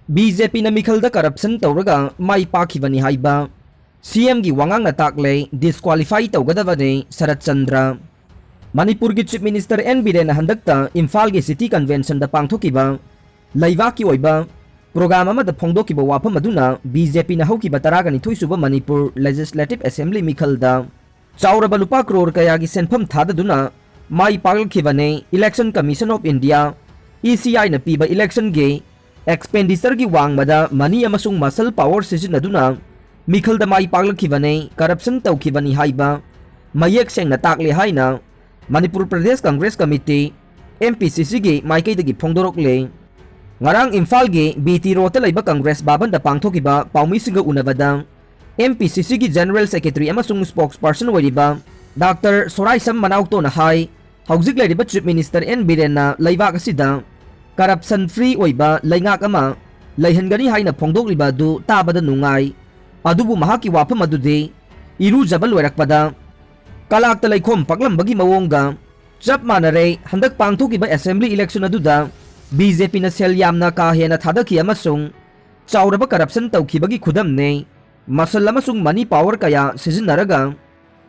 BJP na Mikhal da corruption Touraga mai Pakhibani Haiba CM gi Wangangna Takle Disqualify Tougadabni Sarat Chandra Manipur gi Chief Minister N Biren handakta Imphal gi City Convention da pangthokiba Laiva ki oiba program ama da phongdokiba wafam aduna BJP na haukiba Touraga ni thoisuba Manipur Legislative Assembly Mikhal da chauraba lupa crore kaya gi senpham thadaduna mai paglkhibane Election Commission of India ECI na piba election gi expenditure gi wangmada money amasung muscle power sizinaduna Mikhal da mai paglkhibane corruption tawkhibani haiba mayek sengna takle haina Manipur Pradesh Congress Committee MPCC gi maikei dagi phongdorokle ngarang Imphal gi BT Road laiba Congress baban da pangthokiba paumi singa unabada MPCC gi General Secretary amasung spokesperson wariba Dr. Soraisam Manaukto na hai hauzik laiba Chief Minister N Biren na laibak asida corruption free oiba laingak ama laihangani haina phongdokriba du tabada nungai adubu mahaki wafam adude iru jabal werakpada kalakta laikhom paklambagi mawonga chap manare handak pangthokiba assembly election aduda BJP na sel yamna ka hena thadaki amasung chauraba corruption tawkhibagi khudamne masal amasung money power kaya sizinaraga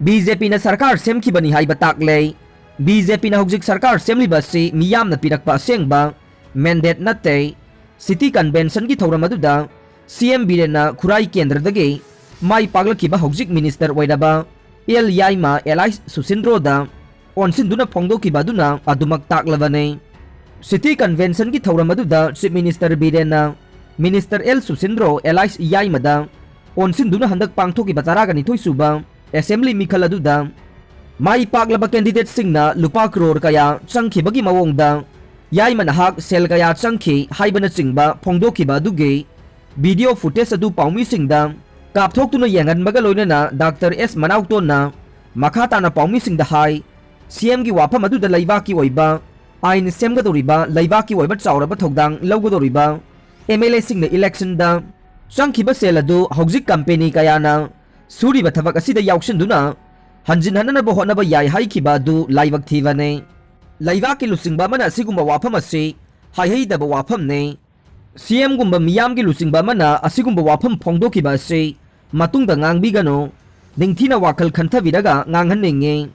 BJP na sarkar semkhibani haiba takle BJP na hujik sarkar semliba si miyamna pirakpa asengba mandate natte City Convention ki thauram aduda CM Biren na Khurai Kendra dage mai paglakhiba hojik minister waidaba El Yaima Elias Susindro da onsinduna phongdokiba duna adumak taklabane City Convention ki thauram aduda Chief Minister Biren na Minister El Susindro Elias Yaima da onsinduna handak pangthokiba Touraga ni thoisuba Assembly Mikhal aduda mai paglaba candidate singna lupa crore kaya changkhibagi mawongda Yaima nahak sel kaya changkhi haibana chingba phongdokiba duge video footage adu paumi singda kapthoktuna yangan magaloina na Dr. S Manaukto na makhata na paumi singda hai CM gi wafam adu da laibaki oiba ain semgadoriba laibaki oiba chauraba thogdang lawgodoriba MLA singna election da changkhiba sel adu hojik company kaya na suriba thabak asida yaukshinduna hanjin hanana bo honaba yai haikhiba du laibak thibane Laiva ki lusingba mana asigumba wafam ase haihidaba wafam ne CM gumba miyam gi lusingba mana asigumba wafam phongdokiba ase matungda ngangbigano ningthina wakal khanthavidaga nganghanninge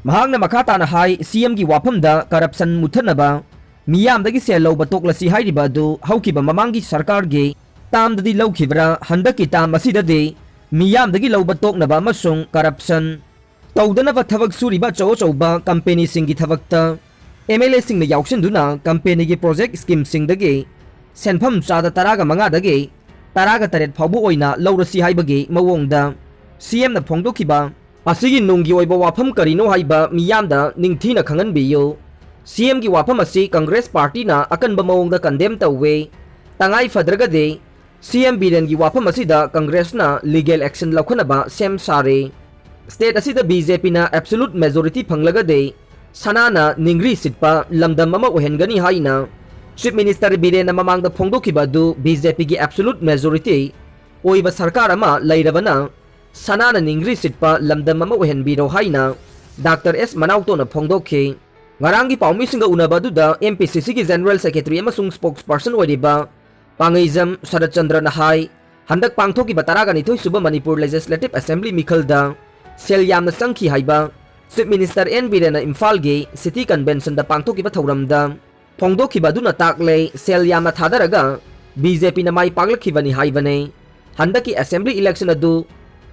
mahangna makhata na hai CM gi wafam da corruption muthanaba miyam dagi sel lawba toklasi hairiba du haukiba mamangi sarkar ge tamdadi lawkhibra handaki tam asida de miyam dagi lawba toknaba amasung corruption Taudanaba thabak suriba chauba company singi thabakta MLA singna yaukshinduna company gi project scheme singdagi senpham chada Touraga manga dagi Touraga taret phawbu oina lawrasi haibagi mawongda CM na phongdokiba asigi nunggi oiba wafam karino haiba miyamda ningthina khanganbiyo CM gi wafam asi Congress party na akanba mawongda condemn tawwe tangai fadraga de CM Biren gi wafam asida Congress na legal action laukhanaba sem sare State asida BJP na absolute majority phanglaga de sanana ningri sitpa lamdam ama ohengani haina Chief Minister Biren na mamangda phongdokiba du BJP gi absolute majority oiba sarkar ama lairabana sanana ningri sitpa lamdam ama ohenbiro haina Dr. S Manaukto na phongdokhe ngarangi paumi singa unaba du da MPCC gi General Secretary amasung spokesperson wariba Pangaizam Sarat Chandra na hai handak pangthokiba Touraga ni thoisuba Manipur Legislative Assembly Mikhal da sel yamna sangkhi haiba Chief Minister N Biren na Imphal gi City Convention da pangthokiba thauramda phongdokhiba duna takle sel yamna thadaraga BJP na mai paglakkhibani haibane handaki assembly election adu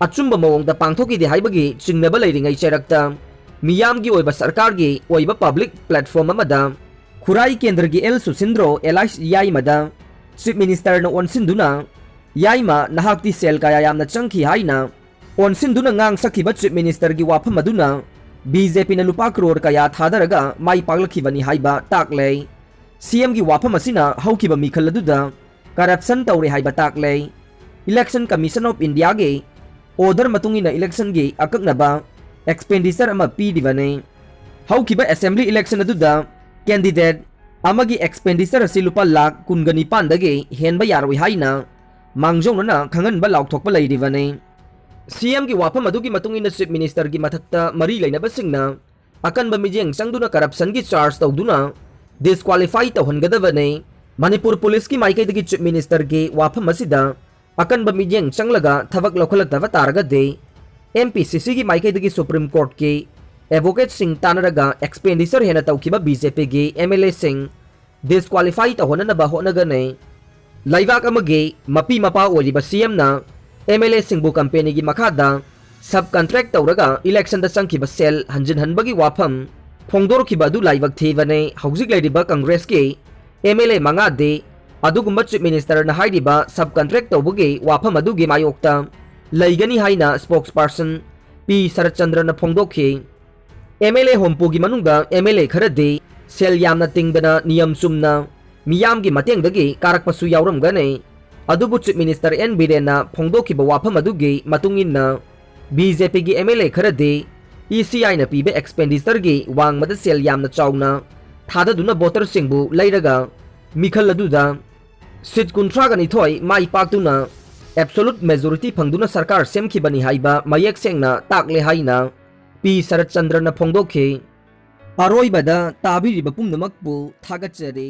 achumba mawongda pangthoki de haibagi chingnaba leiringai cherakta miyam gi oiba sarkar gi oiba public platform amada Khurai Kendra gi El Susindro Elias Yaima da Chief Minister na onsinduna Yaima nahakti sel kaya yamna changkhi haina onsinduna ngang sakhiba Chief Minister gi wafam aduna BJP na lupa crore kaya thadaraga mai paglakkhibani haiba takle CM gi wafam asina haukiba Mikhal aduda corruption tawre haiba takle Election Commission of India gi order matungina election gi akaknaba expenditure ama pidibane haukiba assembly election aduda candidate amagi expenditure asi lupa lakh kungani pandage henba yaroi haina mangjongna khanganba laukthokpa leiribane CM gi wafam adugi matungina Chief Minister gi mathakta mari lainaba singna akanba mijeng sangduna corruption gi charge tawduna disqualify tawhangadabane Manipur Police की माइकैदगी chief minister की वाफम असिदा अकनब मियेंग चंगलगा थबक लौखलक्तब तारगदे MPCC की माइकैदगी supreme court की advocate Singh तानरगा expenditure हेना तौखिबा BJP की MLA Singh disqualify तहोननबा होनगने लाइवाक अमगे मपी Mopa ओरिबा CM ना MLA सिंहबु company की मखादा सब contract तौरगा election दा संखिबा cell हंजिन हनबगी वाफम फोंदोरखिबा अदु लाइवक थेबने हौजिक लेरिबा कांग्रेस के MLA मंगादे अदुगुम्बा चीफ मिनिस्टर ना हाइरिबा सब कॉन्ट्रैक्ट तौबगे वाफम अदुगे मायोक्ता लैगनी हाइना स्पोक्स पर्सन P शरदचंद्र ना फोंदोखे MLA होमपुगी मनुंगा MLA खरदे सेल यामना तिंगदना नियम सुमना मियाम की मतेंगदगी कारकपसु यावरमगने अदुबु चीफ मिनिस्टर N बिरेना फोंदोखिबा वाफम अदुगे मतुंगिन्ना BJP की MLA खरदे ECI ना पीबे एक्सपेंडिचर की वांगमद सेल यामना चाउना थाददुना वोटर सिंहबु लैरगा मिखल अदुदा सीट 39 माई पाक्तुना एब्सोल्यूट मेजॉरिटी फंगदुना सरकार सेमखिबनी हाइबा मयेक सेंगना ताकले हाइना P शरदचंद्रना फोंदोखे अरोइबदा ताबिरिबा पुंनमकपु थागतचरे।